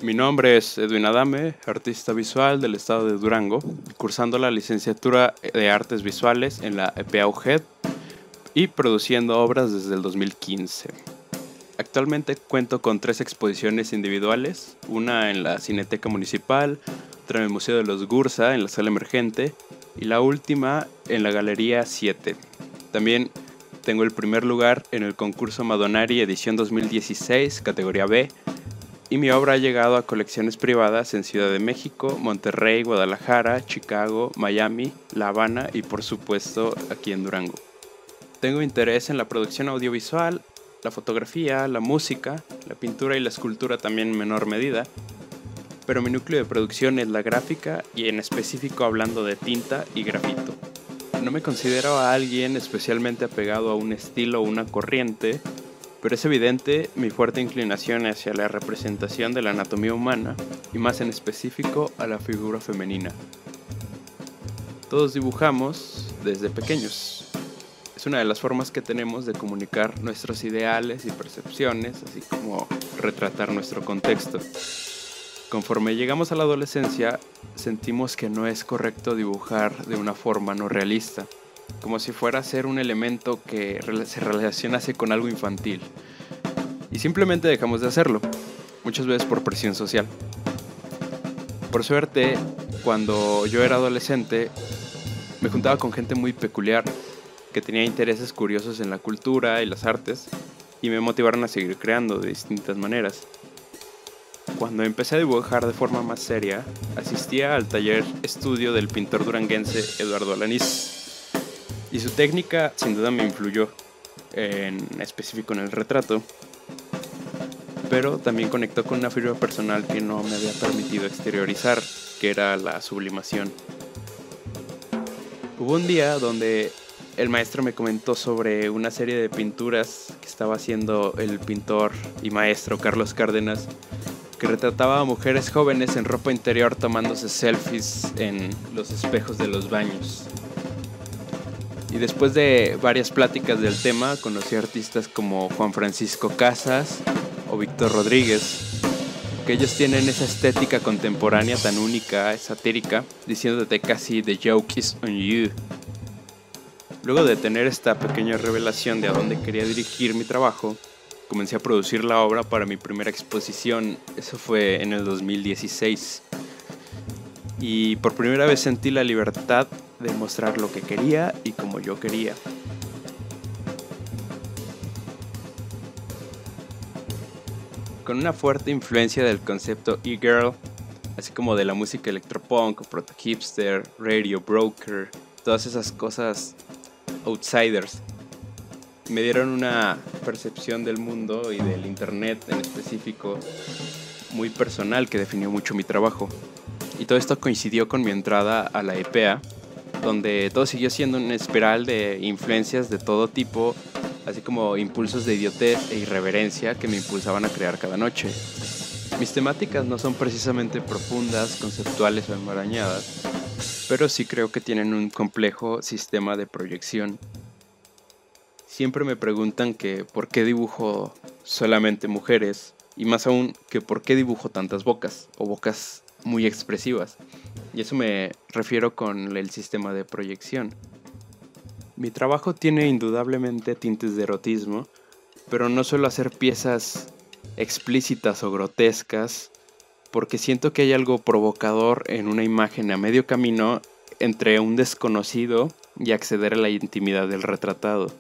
Mi nombre es Edwin Adame, artista visual del estado de Durango, cursando la licenciatura de Artes Visuales en la EPA UGED y produciendo obras desde el 2015. Actualmente cuento con 3 exposiciones individuales, una en la Cineteca Municipal, otra en el Museo de los Gursa en la Sala Emergente y la última en la Galería 7. También tengo el primer lugar en el concurso Madonari edición 2016, categoría B, y mi obra ha llegado a colecciones privadas en Ciudad de México, Monterrey, Guadalajara, Chicago, Miami, La Habana y por supuesto aquí en Durango. Tengo interés en la producción audiovisual, la fotografía, la música, la pintura y la escultura también en menor medida, pero mi núcleo de producción es la gráfica y en específico hablando de tinta y grafito. No me considero a alguien especialmente apegado a un estilo o una corriente, pero es evidente mi fuerte inclinación hacia la representación de la anatomía humana y más en específico a la figura femenina. Todos dibujamos desde pequeños. Es una de las formas que tenemos de comunicar nuestros ideales y percepciones, así como retratar nuestro contexto. Conforme llegamos a la adolescencia, sentimos que no es correcto dibujar de una forma no realista, como si fuera a ser un elemento que se relacionase con algo infantil. Y simplemente dejamos de hacerlo, muchas veces por presión social. Por suerte, cuando yo era adolescente, me juntaba con gente muy peculiar, que tenía intereses curiosos en la cultura y las artes, y me motivaron a seguir creando de distintas maneras. Cuando empecé a dibujar de forma más seria, asistía al taller estudio del pintor duranguense Eduardo Alanís. Y su técnica sin duda me influyó, en específico en el retrato, pero también conectó con una figura personal que no me había permitido exteriorizar, que era la sublimación. Hubo un día donde el maestro me comentó sobre una serie de pinturas que estaba haciendo el pintor y maestro Carlos Cárdenas, que retrataba a mujeres jóvenes en ropa interior tomándose selfies en los espejos de los baños. Y después de varias pláticas del tema, conocí a artistas como Juan Francisco Casas o Víctor Rodríguez, que ellos tienen esa estética contemporánea tan única, satírica, diciéndote casi "the joke is on you". Luego de tener esta pequeña revelación de a dónde quería dirigir mi trabajo, comencé a producir la obra para mi primera exposición. Eso fue en el 2016. Y por primera vez sentí la libertad de mostrar lo que quería y como yo quería. Con una fuerte influencia del concepto e-girl, así como de la música electropunk, proto-hipster, radio broker, todas esas cosas outsiders, me dieron una percepción del mundo y del internet en específico muy personal que definió mucho mi trabajo. Y todo esto coincidió con mi entrada a la EPA, donde todo siguió siendo una espiral de influencias de todo tipo, así como impulsos de idiotez e irreverencia que me impulsaban a crear cada noche. Mis temáticas no son precisamente profundas, conceptuales o enmarañadas, pero sí creo que tienen un complejo sistema de proyección. Siempre me preguntan que por qué dibujo solamente mujeres, y más aún que por qué dibujo tantas bocas, o bocas muy expresivas. Y eso me refiero con el sistema de proyección. Mi trabajo tiene indudablemente tintes de erotismo, pero no suelo hacer piezas explícitas o grotescas, porque siento que hay algo provocador en una imagen a medio camino entre un desconocido y acceder a la intimidad del retratado.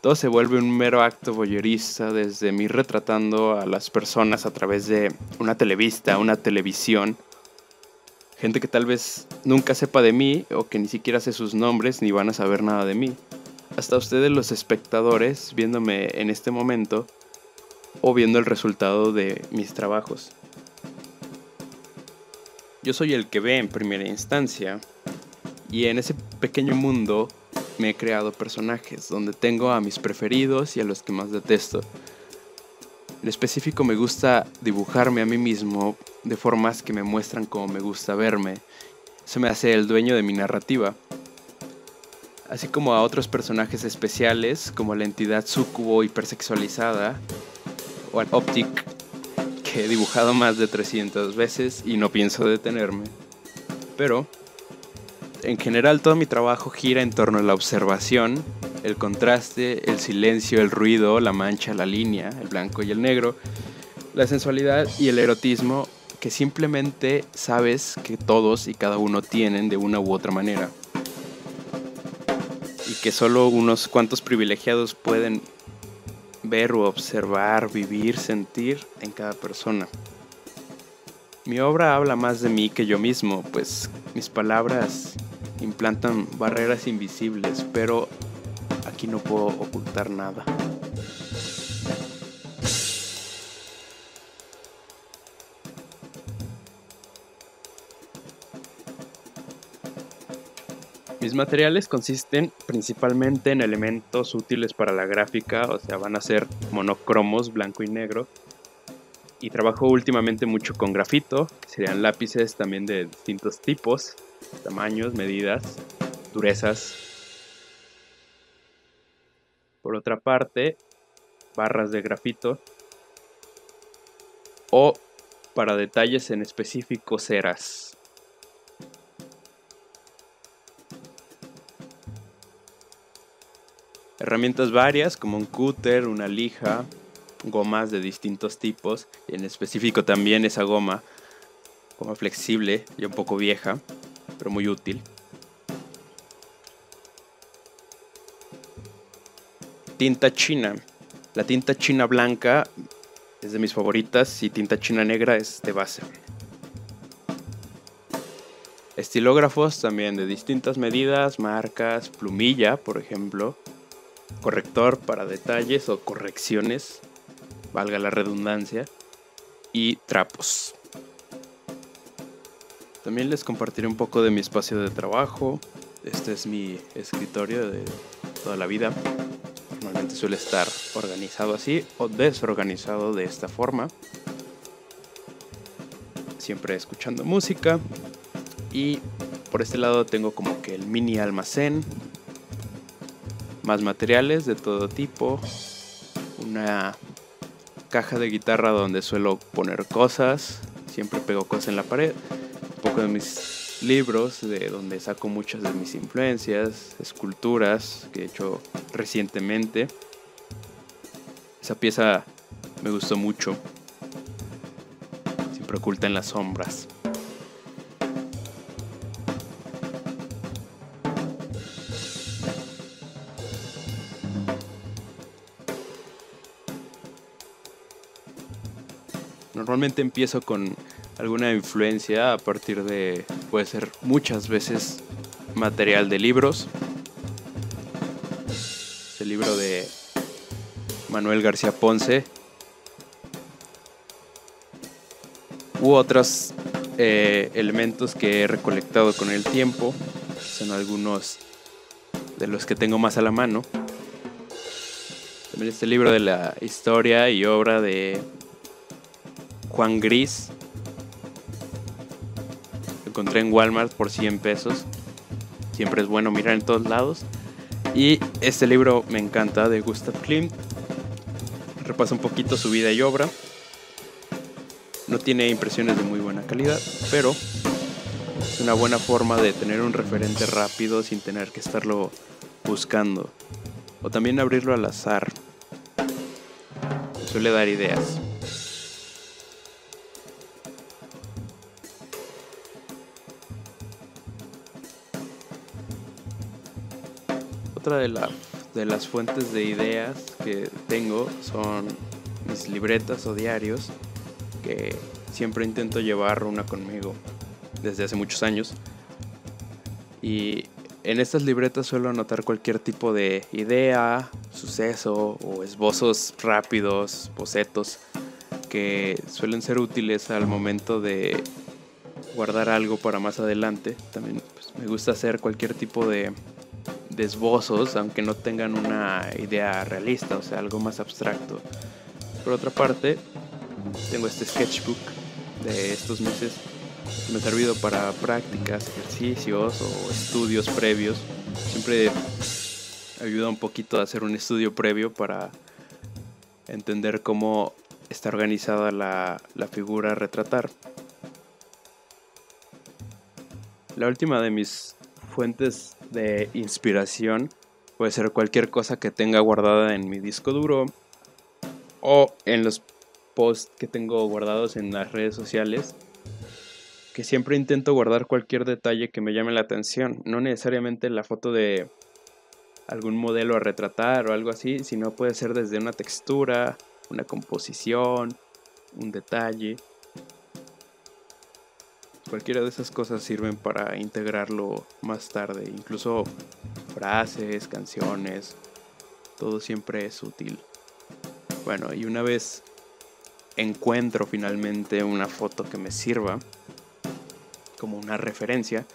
Todo se vuelve un mero acto voyerista, desde mí retratando a las personas a través de una televista, una televisión. Gente que tal vez nunca sepa de mí o que ni siquiera sé sus nombres ni van a saber nada de mí. Hasta ustedes los espectadores viéndome en este momento o viendo el resultado de mis trabajos. Yo soy el que ve en primera instancia y en ese pequeño mundo me he creado personajes donde tengo a mis preferidos y a los que más detesto. En específico me gusta dibujarme a mí mismo de formas que me muestran cómo me gusta verme. Eso me hace el dueño de mi narrativa. Así como a otros personajes especiales como la entidad súcubo hipersexualizada o al Optic, que he dibujado más de 300 veces y no pienso detenerme. Pero, en general, todo mi trabajo gira en torno a la observación, el contraste, el silencio, el ruido, la mancha, la línea, el blanco y el negro, la sensualidad y el erotismo que simplemente sabes que todos y cada uno tienen de una u otra manera. Y que solo unos cuantos privilegiados pueden ver o observar, vivir, sentir en cada persona. Mi obra habla más de mí que yo mismo, pues mis palabras implantan barreras invisibles, pero aquí no puedo ocultar nada. Mis materiales consisten principalmente en elementos útiles para la gráfica, o sea, van a ser monocromos, blanco y negro. Y trabajo últimamente mucho con grafito, serían lápices también de distintos tipos, tamaños, medidas, durezas. Por otra parte, barras de grafito o para detalles en específico ceras. Herramientas varias como un cúter, una lija, gomas de distintos tipos, en específico también esa goma flexible y un poco vieja, pero muy útil. Tinta china. La tinta china blanca es de mis favoritas y tinta china negra es de base. Estilógrafos también de distintas medidas, marcas, plumilla, por ejemplo, corrector para detalles o correcciones, valga la redundancia, y trapos. También les compartiré un poco de mi espacio de trabajo. Este es mi escritorio de toda la vida. Normalmente suele estar organizado así o desorganizado de esta forma. Siempre escuchando música. Y por este lado tengo como que el mini almacén. Más materiales de todo tipo. Una caja de guitarra donde suelo poner cosas. Siempre pego cosas en la pared. Un poco de mis libros, de donde saco muchas de mis influencias, esculturas que he hecho recientemente. Esa pieza me gustó mucho. Siempre oculta en las sombras. Normalmente empiezo con alguna influencia a partir de, puede ser muchas veces, material de libros. El libro de Manuel García Ponce u otros elementos que he recolectado con el tiempo. Son algunos de los que tengo más a la mano. También este libro de la historia y obra de Juan Gris. Lo encontré en Walmart por 100 pesos. Siempre es bueno mirar en todos lados. Y este libro me encanta, de Gustav Klimt. Repasa un poquito su vida y obra. No tiene impresiones de muy buena calidad, pero es una buena forma de tener un referente rápido sin tener que estarlo buscando. O también abrirlo al azar. Me suele dar ideas. Otra de las fuentes de ideas que tengo son mis libretas o diarios, que siempre intento llevar una conmigo desde hace muchos años. Y en estas libretas suelo anotar cualquier tipo de idea, suceso o esbozos rápidos, bocetos, que suelen ser útiles al momento de guardar algo para más adelante. También pues, me gusta hacer cualquier tipo de esbozos, aunque no tengan una idea realista, o sea, algo más abstracto. Por otra parte, tengo este sketchbook de estos meses que me ha servido para prácticas, ejercicios o estudios previos. Siempre ayuda un poquito a hacer un estudio previo para entender cómo está organizada la figura a retratar. La última de mis fuentes de inspiración puede ser cualquier cosa que tenga guardada en mi disco duro o en los posts que tengo guardados en las redes sociales, que siempre intento guardar cualquier detalle que me llame la atención, no necesariamente la foto de algún modelo a retratar o algo así, sino puede ser desde una textura, una composición, un detalle. Cualquiera de esas cosas sirven para integrarlo más tarde, incluso frases, canciones, todo siempre es útil. Bueno, y una vez encuentro finalmente una foto que me sirva como una referencia,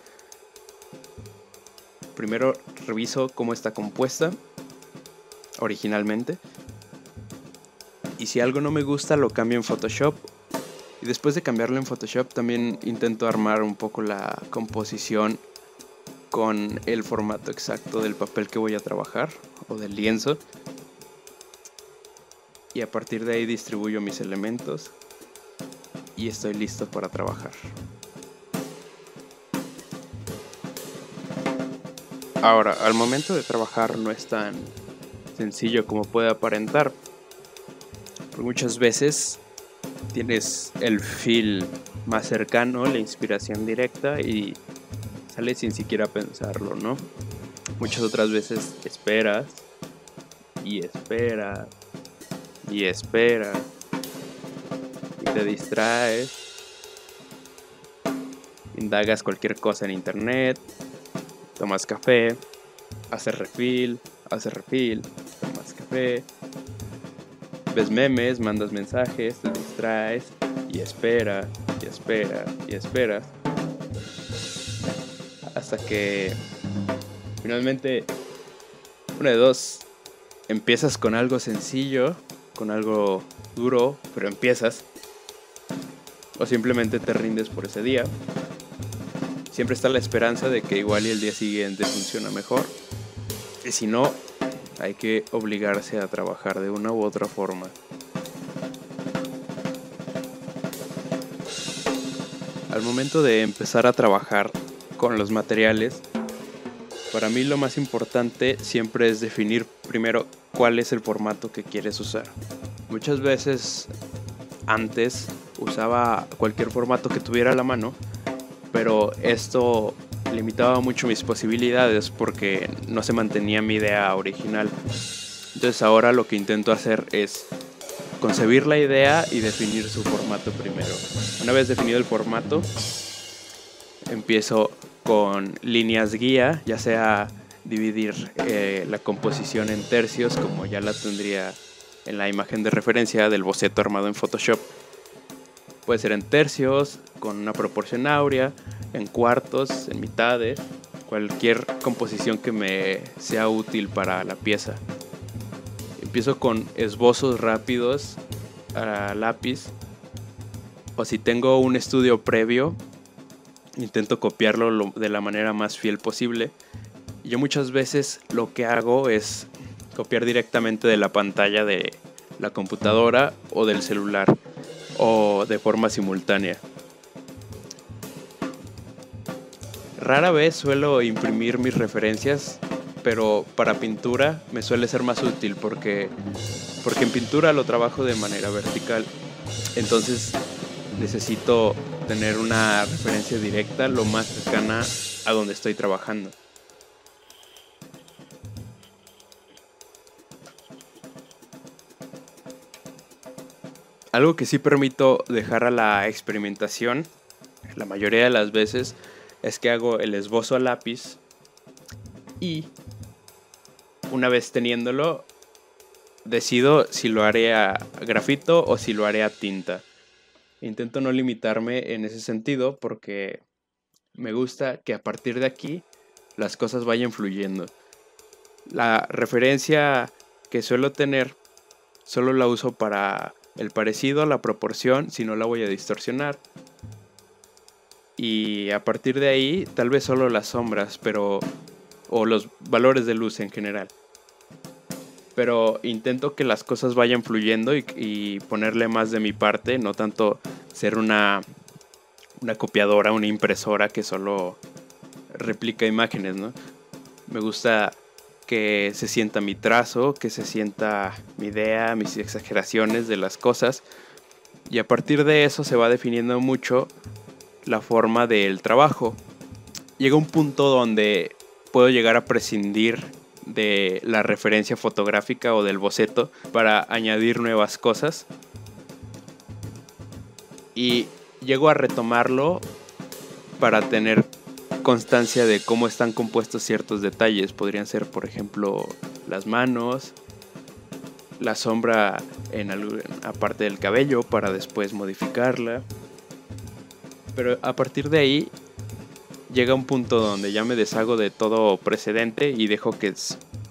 primero reviso cómo está compuesta originalmente, y si algo no me gusta lo cambio en Photoshop. Y después de cambiarlo en Photoshop también intento armar un poco la composición con el formato exacto del papel que voy a trabajar o del lienzo. Y a partir de ahí distribuyo mis elementos y estoy listo para trabajar. Ahora, al momento de trabajar no es tan sencillo como puede aparentar. Porque muchas veces tienes el feel más cercano, la inspiración directa y sale sin siquiera pensarlo, ¿no? Muchas otras veces esperas y esperas y esperas y te distraes, indagas cualquier cosa en internet, tomas café, haces refill, tomas café, ves memes, mandas mensajes, te distraes y esperas y esperas y esperas hasta que finalmente, una de dos, empiezas con algo sencillo, con algo duro, pero empiezas, o simplemente te rindes por ese día. Siempre está la esperanza de que igual y el día siguiente funciona mejor, y si no, hay que obligarse a trabajar de una u otra forma. Al momento de empezar a trabajar con los materiales, para mí lo más importante siempre es definir primero cuál es el formato que quieres usar. Muchas veces antes usaba cualquier formato que tuviera a la mano, pero esto limitaba mucho mis posibilidades porque no se mantenía mi idea original. Entonces ahora lo que intento hacer es concebir la idea y definir su formato primero. Una vez definido el formato, empiezo con líneas guía, ya sea dividir la composición en tercios, como ya la tendría en la imagen de referencia del boceto armado en Photoshop. Puede ser en tercios, con una proporción áurea, en cuartos, en mitades, cualquier composición que me sea útil para la pieza. Empiezo con esbozos rápidos a lápiz, o si tengo un estudio previo, intento copiarlo de la manera más fiel posible. Y yo muchas veces lo que hago es copiar directamente de la pantalla de la computadora o del celular, o de forma simultánea. Rara vez suelo imprimir mis referencias, pero para pintura me suele ser más útil porque en pintura lo trabajo de manera vertical. Entonces necesito tener una referencia directa lo más cercana a donde estoy trabajando. Algo que sí permito dejar a la experimentación, la mayoría de las veces, es que hago el esbozo a lápiz y una vez teniéndolo, decido si lo haré a grafito o si lo haré a tinta. Intento no limitarme en ese sentido porque me gusta que a partir de aquí las cosas vayan fluyendo. La referencia que suelo tener solo la uso para el parecido, la proporción, si no la voy a distorsionar. Y a partir de ahí, tal vez solo las sombras, o los valores de luz en general. pero intento que las cosas vayan fluyendo y ponerle más de mi parte, no tanto ser una copiadora, una impresora que solo replica imágenes, ¿no? Me gusta que se sienta mi trazo, que se sienta mi idea, mis exageraciones de las cosas, y a partir de eso se va definiendo mucho la forma del trabajo. Llega un punto donde puedo llegar a prescindir de la referencia fotográfica o del boceto para añadir nuevas cosas, y llego a retomarlo para tener constancia de cómo están compuestos ciertos detalles. Podrían ser, por ejemplo, las manos, la sombra en alguna parte del cabello para después modificarla. Pero a partir de ahí llega un punto donde ya me deshago de todo precedente y dejo que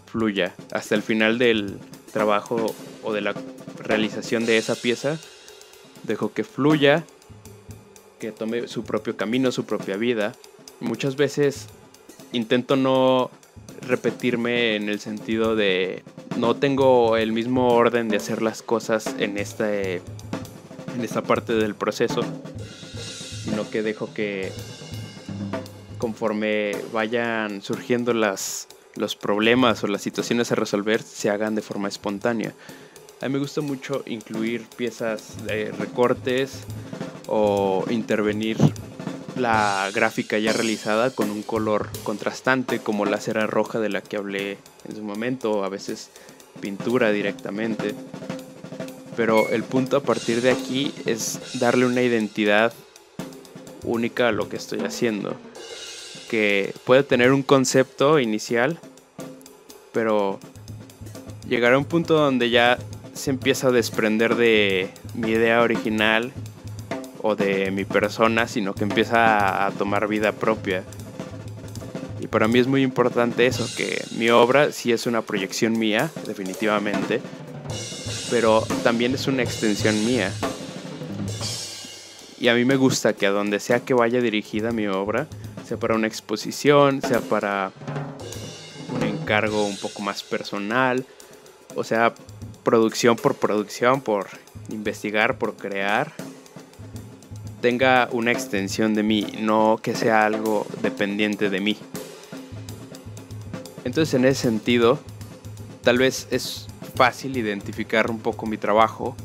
fluya hasta el final del trabajo o de la realización de esa pieza. Dejo que fluya, que tome su propio camino, su propia vida. Muchas veces intento no repetirme, en el sentido de no tengo el mismo orden de hacer las cosas en esta parte del proceso, sino que dejo que conforme vayan surgiendo los problemas o las situaciones a resolver, se hagan de forma espontánea. A mí me gusta mucho incluir piezas de recortes o intervenir la gráfica ya realizada con un color contrastante, como la cera roja de la que hablé en su momento, o a veces pintura directamente. Pero el punto a partir de aquí es darle una identidad única a lo que estoy haciendo, que puede tener un concepto inicial, pero llegará a un punto donde ya se empieza a desprender de mi idea original o de mi persona, sino que empieza a tomar vida propia. Y para mí es muy importante eso, que mi obra sí es una proyección mía, definitivamente, pero también es una extensión mía. Y a mí me gusta que a donde sea que vaya dirigida mi obra, sea para una exposición, sea para un encargo un poco más personal, o sea, producción, por investigar, por crear, tenga una extensión de mí, no que sea algo dependiente de mí. Entonces, en ese sentido, tal vez es fácil identificar un poco mi trabajo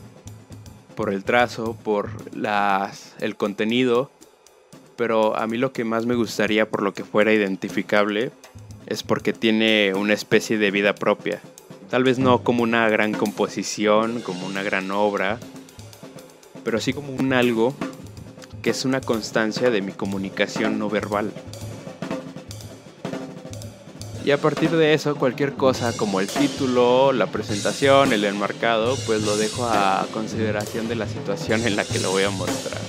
por el trazo, por el contenido, pero a mí lo que más me gustaría, por lo que fuera identificable, es porque tiene una especie de vida propia. Tal vez no como una gran composición, como una gran obra, pero sí como un algo que es una constancia de mi comunicación no verbal. Y a partir de eso, cualquier cosa como el título, la presentación, el enmarcado, pues lo dejo a consideración de la situación en la que lo voy a mostrar.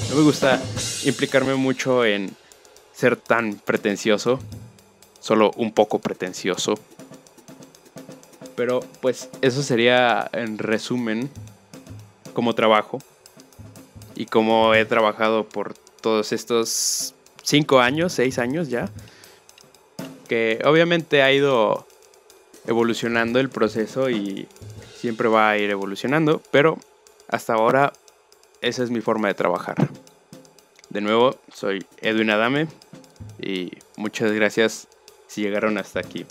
No me gusta implicarme mucho en ser tan pretencioso, solo un poco pretencioso. Pero pues eso sería, en resumen, cómo trabajo y cómo he trabajado por todos estos 5 años, 6 años ya, que obviamente ha ido evolucionando el proceso y siempre va a ir evolucionando, pero hasta ahora esa es mi forma de trabajar. De nuevo, soy Edwin Adame y muchas gracias si llegaron hasta aquí.